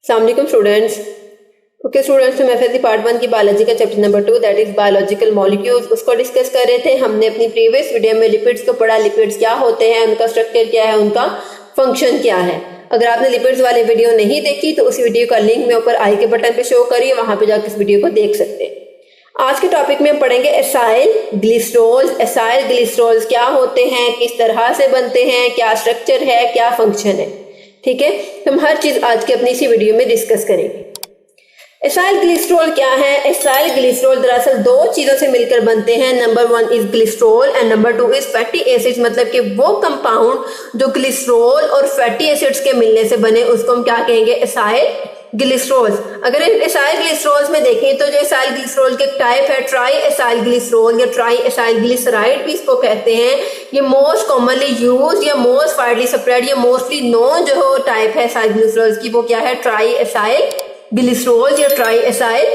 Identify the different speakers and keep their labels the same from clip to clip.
Speaker 1: अस्सलाम वालेकुम students. Okay students, हम एफएससी पार्ट 1 की बायोलॉजी का chapter number 2 that is biological molecules उसको डिस्कस कर रहे थे। हमने अपनी प्रीवियस वीडियो में लिपिड्स को पढ़ा, लिपिड्स क्या होते हैं, उनका स्ट्रक्चर क्या है, उनका फंक्शन क्या है। अगर आपने लिपिड्स वाली वीडियो नहीं देखी तो उस वीडियो का लिंक मैं ऊपर आई के बटन पे शो करिए, वहां पे जाकर इस वीडियो को देख सकते हैं। आज के टॉपिक में हम पढ़ेंगे एसाइल ग्लिसरॉल्स। एसाइल ग्लिसरॉल्स क्या होते हैं, किस तरह से बनते हैं, क्या स्ट्रक्चर है, क्या फंक्शन है। ठीक है, हम हर चीज आज के अपनी इसी वीडियो में डिस्कस करेंगे। एसाइल ग्लिसरॉल क्या है? एसाइल ग्लिसरॉल दरअसल दो चीजों से मिलकर बनते हैं। Number 1 is glycerol and number 2 is fatty acids. मतलब कि वो कंपाउंड जो ग्लिसरॉल और फैटी एसिड्स के मिलने से बने उसको हम क्या कहेंगे? Acyl glycerols. अगर एसाइल ग्लिसरॉल्स में देखें तो जो एसाइल ग्लिसरॉल के टाइप है ट्राई एसाइल ग्लिसरॉल या ट्राई एसाइल ग्लिसराइड भी इसको कहते हैं। ये मोस्ट कॉमनली यूज या मोस्ट वाइडली स्प्रेड या मोस्टली नोन जो टाइप है एसाइल ग्लिसरॉल्स की वो क्या है? ट्राई एसाइल ग्लिसरॉल्स या ट्राई एसाइल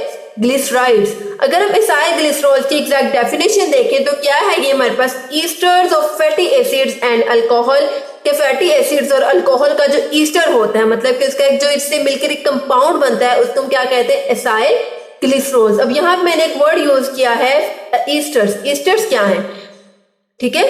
Speaker 1: ग्लिसराइड्स। अगर हम एसाइल ग्लिसरॉल्स की एग्जैक्ट डेफिनेशन देखें तो क्या है ये हमारे पास? Esters of fatty acids and alcohol के फैटी एसिड्स और अल्कोहल का जो ईस्टर होता है, मतलब कि उसका एक जो इससे मिलकर एक कंपाउंड बनता है उसको हम क्या कहते हैं? Acyl glycerols. अब यहाँ मैंने एक वर्ड यूज किया है ईस्टर्स। ईस्टर्स क्या है? ठीक है,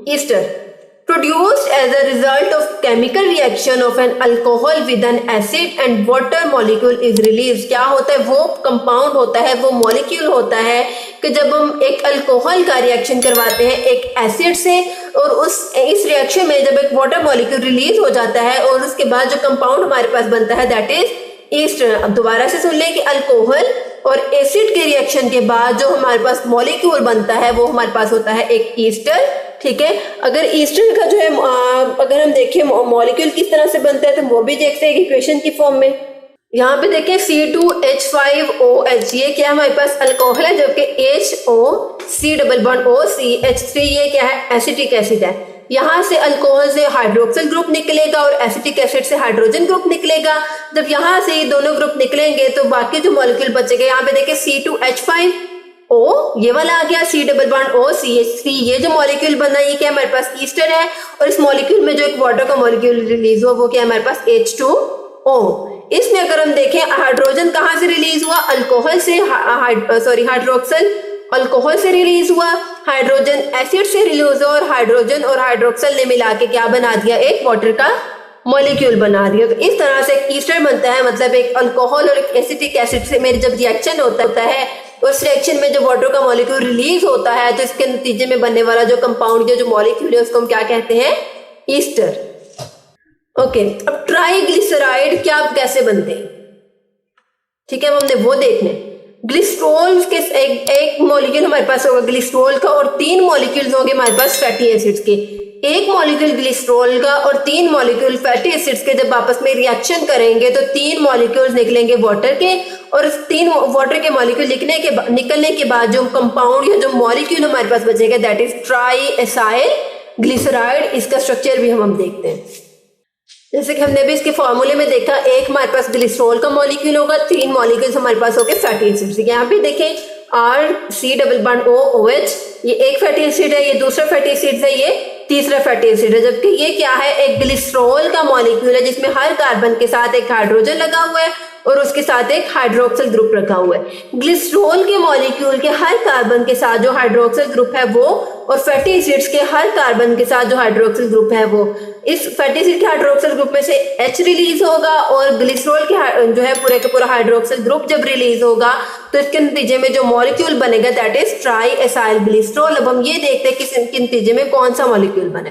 Speaker 1: Easter produced as a result of chemical reaction of an alcohol with an acid and water molecule is released। क्या होता है? वो कंपाउंड होता है, वो मॉलिक्यूल होता है कि जब हम एक अल्कोहल का रिएक्शन करवाते हैं एक एसिड से और इस रिएक्शन में जब एक वाटर मॉलिक्यूल रिलीज हो जाता है और उसके बाद जो कंपाउंड हमारे पास बनता है दैट इज ईस्टर। अब दोबारा से सुन लें कि अल्कोहल और एसिड के रिएक्शन के बाद जो हमारे पास मॉलिक्यूल बनता है वो हमारे पास होता है एक ईस्टर। ठीक है, अगर ईस्टर का जो है अगर हम देखें मॉलिक्यूल किस तरह से बनता है तो वो भी देखते हैं इक्वेशन की फॉर्म में। यहाँ पे देखें C2H5OH, ये क्या है हमारे पास? अल्कोहल है, जबकि HOC≡CH3 ये क्या है? एसिटिक एसिड है। यहाँ से अल्कोहल से हाइड्रोक्सिल ग्रुप निकलेगा और एसिटिक एसिड से हाइड्रोजन ग्रुप निकलेगा। जब यहाँ से ये दोनों ग्रुप निकलेंगे तो बाकी जो मॉलिक्यूल बचेगा, यहाँ पे देखिए C2H5O ये वाला आ गया, C≡CH3 ये जो मॉलिक्यूल बना ये क्या हमारे पास? ईस्टर है। और इस मॉलिक्यूल में जो एक वाटर का मॉलिक्यूल रिलीज हुआ वो क्या हमारे पास? H2O। इसमें अगर हम देखें हाइड्रोजन कहाँ से रिलीज हुआ? अल्कोहल से, हाइड्रोक्सिल अल्कोहल से रिलीज हुआ, हाइड्रोजन एसिड से रिलीज हुआ और हाइड्रोक्सिल ने मिला के क्या बना दिया? एक वाटर का मॉलिक्यूल बना दिया। तो इस तरह से ईस्टर बनता है, मतलब एक अल्कोहल और एक एसिटिक एसिड से मेरे जब रिएक्शन होता है उस रिएक्शन में जो वाटर का मॉलिक्यूल रिलीज होता है तो इसके नतीजे में बनने वाला जो कंपाउंड जो मॉलिक्यूल है उसको हम क्या कहते हैं? ईस्टर। ओके, अब ट्राइग्लिसराइड क्या कैसे बनते हैं? ठीक है, अब हमने वो देखने। ग्लिसरॉल के एक मॉलिक्यूल हमारे पास होगा ग्लिसरॉल का और 3 मॉलिक्यूल्स होंगे हमारे पास फैटी एसिड्स के। एक मॉलिक्यूल ग्लिसरॉल का और 3 मॉलिक्यूल फैटी एसिड्स के जब आपस में रिएक्शन करेंगे तो 3 मॉलिक्यूल्स निकलेंगे वाटर के और इस 3 वाटर के मॉलिक्यूल निकलने के बाद जो कंपाउंड या जो मॉलिक्यूल हमारे पास बचेगा that is try acyl glyceride. इसका स्ट्रक्चर भी हम देखते हैं। जैसे कि हमने भी इसके फॉर्मूले में देखा, एक हमारे पास ग्लिसरॉल का मॉलिक्यूल होगा, 3 मॉलिक्यूल्स हमारे पास होंगे फैटी एसिड्स। यहाँ पे देखें RC≡OH ये एक फैटी एसिड है, ये दूसरा फैटी एसिड है, ये तीसरा फैटी एसिड है। जबकि ये क्या है? एक ग्लिसरॉल का मॉलिक्यूल है जिसमें हर कार्बन के साथ एक हाइड्रोजन लगा हुआ है और उसके साथ एक हाइड्रोक्सिल ग्रुप रखा हुआ है। ग्लिसरॉल के मॉलिक्यूल के हर कार्बन के साथ जो हाइड्रोक्सिल ग्रुप है वो और फैटी एसिड्स के हर कार्बन के साथ जो हाइड्रोक्सिल ग्रुप है वो, इस फैटी एसिड के हाइड्रोक्सिल ग्रुप में से H रिलीज होगा और ग्लिसरॉल के जो है पूरे का पूरा हाइड्रोक्सिल ग्रुप जब रिलीज होगा तो इसके नतीजे में जो मॉलिक्यूल बनेगा that is try acyl glycerol. अब हम ये देखते हैं कि इनके नतीजे में कौन सा मॉलिक्यूल बने।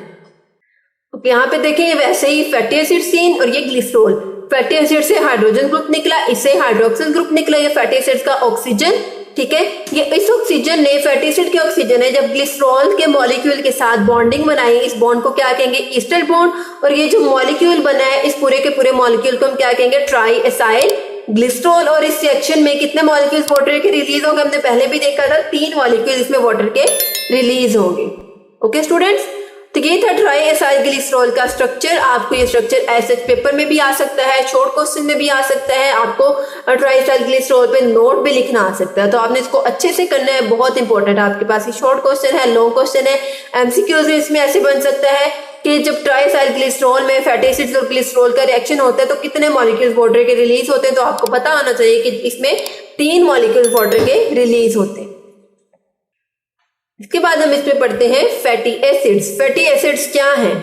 Speaker 1: ओके, यहाँ पे देखिए वैसे ही फैटी एसिड सीन और ये ग्लिसरॉल। फैटी एसिड से हाइड्रोजन ग्रुप निकला, इससे हाइड्रोक्सिल ग्रुप निकला, ये फैटी एसिड का ऑक्सीजन। ठीक है, ये इस ऑक्सीजन ने फैटी एसिड के ऑक्सीजन है जब ग्लिसरॉल के मॉलिक्यूल के साथ बॉन्डिंग बनाई, इस बॉन्ड को क्या कहेंगे? Ester bond. और ये जो मॉलिक्यूल बना है इस पूरे के पूरे मॉलिक्यूल को हम क्या कहेंगे? Try acyl glycerol. और इस रिएक्शन में कितने मॉलिक्यूल्स वाटर के रिलीज होंगे? हमने पहले भी देखा था 3 मॉलिक्यूल इसमें वाटर के रिलीज होंगे। ओके स्टूडेंट्स, तो ये था ट्राई एसाइल ग्लिसरॉल का स्ट्रक्चर। आपको ये स्ट्रक्चर ऐसे पेपर में भी आ सकता है, शॉर्ट क्वेश्चन में भी आ सकता है, आपको ट्राई एसाइल ग्लिसरॉल पे नोट भी लिखना आ सकता है। तो आपने इसको अच्छे से करना है, बहुत इंपॉर्टेंट है। आपके पास ये शॉर्ट क्वेश्चन है, लॉन्ग क्वेश्चन है, एमसीक्यूज इसमें ऐसे बन सकता है कि जब ट्राइसाइल ग्लिसरॉल में फैटी एसिड्स और ग्लिसरॉल का रिएक्शन होता है तो कितने मॉलिक्यूल्स वाटर के रिलीज होते हैं, तो आपको पता होना चाहिए कि इसमें 3 मॉलिक्यूल्स वाटर के रिलीज होते हैं। इसके बाद हम इसमें पढ़ते हैं फैटी एसिड्स। फैटी एसिड्स क्या हैं?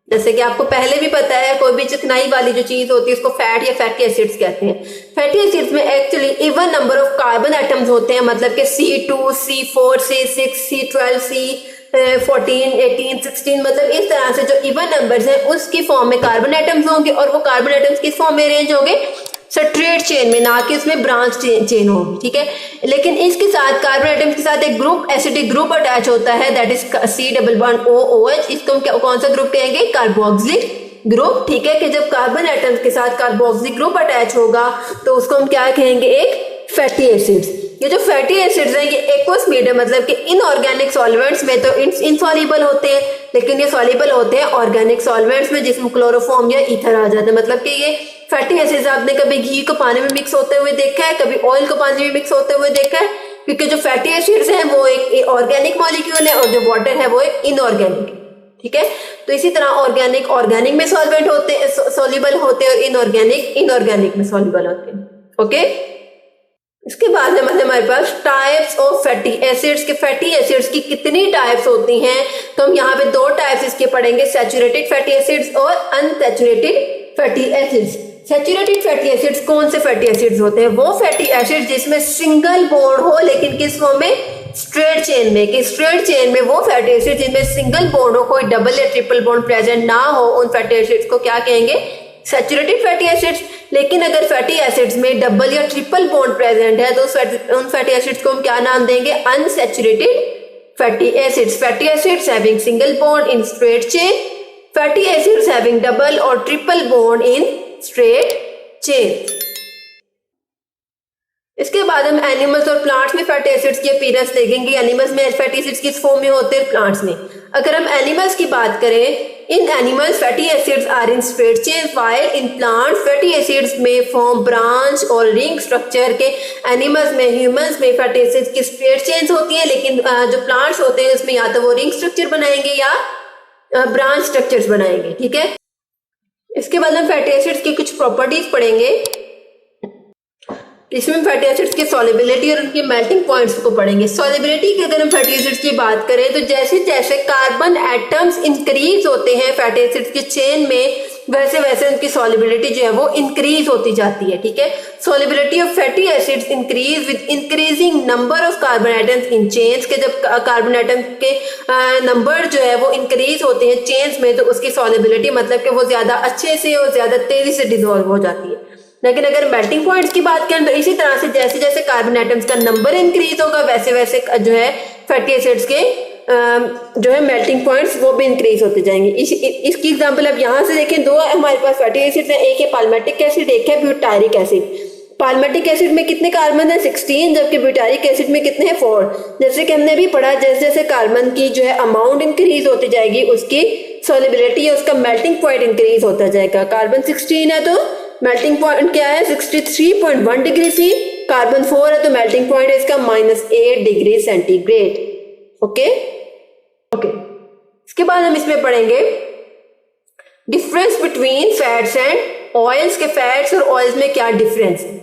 Speaker 1: जैसे कि आपको पहले भी पता है, कोई भी चिकनाई वाली जो चीज होती है उसको फैट या फैटी एसिड्स कहते हैं। फैटी एसिड्स में actually even number of carbon atoms होते हैं, मतलब कि C2, C4, C6, C12, C14, 18, 16, मतलब इस तरह से जो इवन नंबर्स हैं उसकी फॉर्म में कार्बन एटम्स होंगे, और वो कार्बन एटम्स किस फॉर्म में अरेंज होंगे? स्ट्रेट चेन में, ना कि उसमें ब्रांच चेन होगी, ठीक है। लेकिन इसके साथ कार्बन एटम्स के साथ एक ग्रुप, एसिडिक ग्रुप अटैच होता है, दैट इज C+OOH। इसको हम कौन सा ग्रुप कहेंगे? कार्बोक्सिलिक ग्रुप, ठीक है। कि जब कार्बन एटम्स के साथ कार्बोक्सिलिक ग्रुप अटैच होगा तो उसको हम क्या कहेंगे? एक फैटी एसिड्स। ये जो फैटी एसिड्स हैं ये एक्वस मीडियम, मतलब कि इनऑर्गेनिक सॉल्वेंट्स में तो इनसॉल्युबल होते हैं, लेकिन ये सॉल्युबल होते हैं ऑर्गेनिक सॉल्वेंट्स में, जिसमें क्लोरोफॉर्म या ईथर आ जाता है। मतलब कि ये फैटी एसिड्स आपने कभी घी को पानी में मिक्स होते हुए देखा है, कभी ऑयल को पानी में मिक्स होते हुए देखा है? क्योंकि जो फैटी एसिड्स हैं वो एक ऑर्गेनिक मॉलिक्यूल है और जो वाटर है वो एक इनऑर्गेनिक है, ठीक है। तो इसी तरह ऑर्गेनिक में सॉल्वेंट होते हैं, सॉल्युबल होते हैं, और इनऑर्गेनिक में सॉल्युबल होते हैं, ओके। इसके बाद है मतलब हमारे पास टाइप्स ऑफ फैटी एसिड्स के फैटी एसिड्स की कितनी टाइप्स होती हैं, तो हम यहाँ पे 2 टाइप्स इसके पढ़ेंगे, सैचुरेटेड फैटी एसिड्स और unsaturated fatty acids. Saturated fatty acids कौन से फैटी एसिड्स होते हैं? वो फैटी एसिड्स जिसमें सिंगल बॉन्ड हो, लेकिन किस फॉर्म में? स्ट्रेट चेन में। कि स्ट्रेट चेन में वो फैटी एसिड जिनमें सिंगल बॉन्ड हो, कोई डबल या ट्रिपल बॉन्ड प्रेजेंट ना हो, उन फैटी एसिड्स को क्या कहेंगे? Saturated fatty acids. लेकिन अगर फैटी एसिड्स में डबल या ट्रिपल बॉन्ड प्रेजेंट है तो उन फैटी एसिड्स को हम क्या नाम देंगे? Unsaturated fatty acids. Fatty acids having single bond in straight chain, fatty acids having double और triple bond in straight chain. इसके बाद हम एनिमल्स और प्लांट्स में फैटी एसिड्स की अपीयरेंस देखेंगे। एनिमल्स में फैटी एसिड्स किस फॉर्म में होते हैं? प्लांट्स में। अगर हम एनिमल्स की बात करें, in animals fatty acids are in straight chain, while in plants fatty acids में फॉर्म ब्रांच और रिंग स्ट्रक्चर के। एनिमल्स में, ह्यूमंस में फैटी एसिड्स की स्ट्रेट चेन्स होती है, लेकिन जो प्लांट्स होते हैं उसमें या तो वो रिंग स्ट्रक्चर बनाएंगे या ब्रांच स्ट्रक्चर्स बनाएंगे, ठीक है। इसके बाद हम फैटी एसिड्स की कुछ प्रॉपर्टीज पढ़ेंगे। इसमें फैटी एसिड्स की सॉल्युबिलिटी और उनके मेल्टिंग पॉइंट्स को पढ़ेंगे। सॉल्युबिलिटी की अगर हम फैटी एसिड्स की बात करें तो जैसे जैसे कार्बन एटम्स इंक्रीज होते हैं फैटी एसिड्स की चेन में, वैसे वैसे उनकी सॉल्युबिलिटी जो है वो इंक्रीज होती जाती है, ठीक है। Solubility of fatty acids increase with increasing number of carbon atoms in chains. के जब कार्बन एटम के नंबर जो है वो इंक्रीज होते हैं चेन्स में तो उसकी सॉल्युबिलिटी मतलब कि वो ज्यादा अच्छे से और ज्यादा तेजी से डिसॉल्व हो जाती है। लेकिन अगर मेल्टिंग पॉइंट्स की बात करें तो इसी तरह से जैसे जैसे कार्बन एटम्स का नंबर इंक्रीज होगा वैसे वैसे जो है फैटी एसिड्स के जो है मेल्टिंग पॉइंट्स वो भी इंक्रीज होते जाएंगे। इसकी एग्जांपल अब यहाँ से देखें, 2 हमारे पास फैटी एसिड्स हैं, एक है पाल्मेटिक एसिड, एक है ब्यूटारिक एसिड। पाल्मेटिक एसिड में कितने कार्बन है? 16, जबकि ब्यूटारिक एसिड में कितने हैं? 4। जैसे कि हमने भी पढ़ा, जैसे जैसे कार्बन की जो है अमाउंट इंक्रीज होती जाएगी उसकी सॉल्युबिलिटी या उसका मेल्टिंग पॉइंट इंक्रीज होता जाएगा। कार्बन 16 है तो मेल्टिंग पॉइंट क्या है? 63.1 डिग्री सी। कार्बन 4 है तो मेल्टिंग पॉइंट है इसका -8 डिग्री सेंटीग्रेड, ओके। इसके बाद हम इसमें पढ़ेंगे difference between fats and oils के फैट्स और ऑयल्स में क्या डिफरेंस है।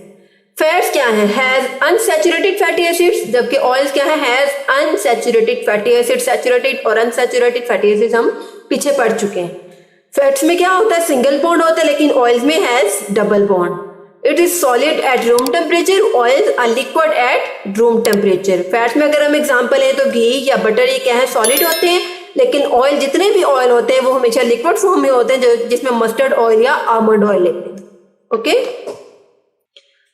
Speaker 1: फैट्स क्या है? हैज अनसैचुरेटेड फैटी एसिड्स, जबकि ऑयल्स क्या है? Has unsaturated fatty acids. Saturated और अनसैचुरेटेड फैटी एसिड्स हम पीछे पढ़ चुके हैं। फैट्स में क्या होता है? सिंगल बॉन्ड होता है, लेकिन ऑयल्स में has double bond. It is solid at room temperature, oils are liquid at room temperature. Fats में अगर हम एग्जांपल है तो घी या बटर, ये क्या है? सॉलिड होते हैं, लेकिन ऑयल, जितने भी ऑयल होते हैं वो हमेशा लिक्विड फॉर्म में होते हैं, जिसमें मस्टर्ड ऑयल या आलमंड ऑयल लेते हैं, okay.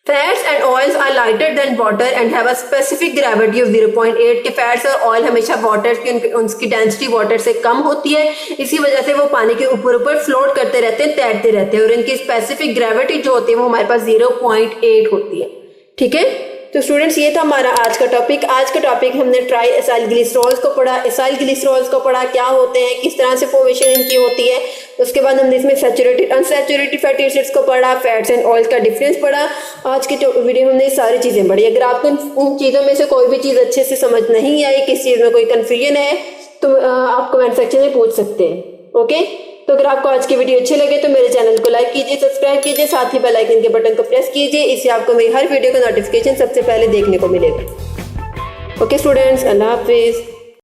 Speaker 1: Fats and oils are lighter than water and have a specific gravity of 0.8 के फैट्स और ऑयल हमेशा वाटर की उनकी डेंसिटी वाटर से कम होती है, इसी वजह से वो पानी के ऊपर ऊपर फ्लोट करते रहते हैं, तैरते रहते हैं, और इनकी स्पेसिफिक ग्रेविटी जो होती है वो हमारे पास 0.8 होती है, ठीक है। तो स्टूडेंट्स ये था हमारा आज का टॉपिक। आज का टॉपिक हमने ट्राई एसाइल ग्लिसरॉल्स को पढ़ा, एसाइल ग्लिसरॉल्स को पढ़ा, क्या होते हैं, किस तरह से फॉर्मेशन इनकी होती है। उसके बाद हमने इसमें सैचुरेटेड अनसैचुरेटेड फैटी एसिड्स को पढ़ा, फैट्स एंड ऑयल्स का डिफरेंस पढ़ा। आज के वीडियो में हमने सारी चीज़ें पढ़ी। अगर आपको इन चीज़ों में से कोई भी चीज़ अच्छे से समझ नहीं आई, किस चीज़ में कोई कन्फ्यूजन है, तो आप कमेंट सेक्शन में पूछ सकते हैं, ओके, तो अगर आपको आज की वीडियो अच्छी लगे तो मेरे चैनल को लाइक कीजिए, सब्सक्राइब कीजिए, साथ ही बेल आइकन के बटन को प्रेस कीजिए। इससे आपको मेरी हर वीडियो का नोटिफिकेशन सबसे पहले देखने को मिलेगा। ओके स्टूडेंट्स, अल्लाह हाफिज़।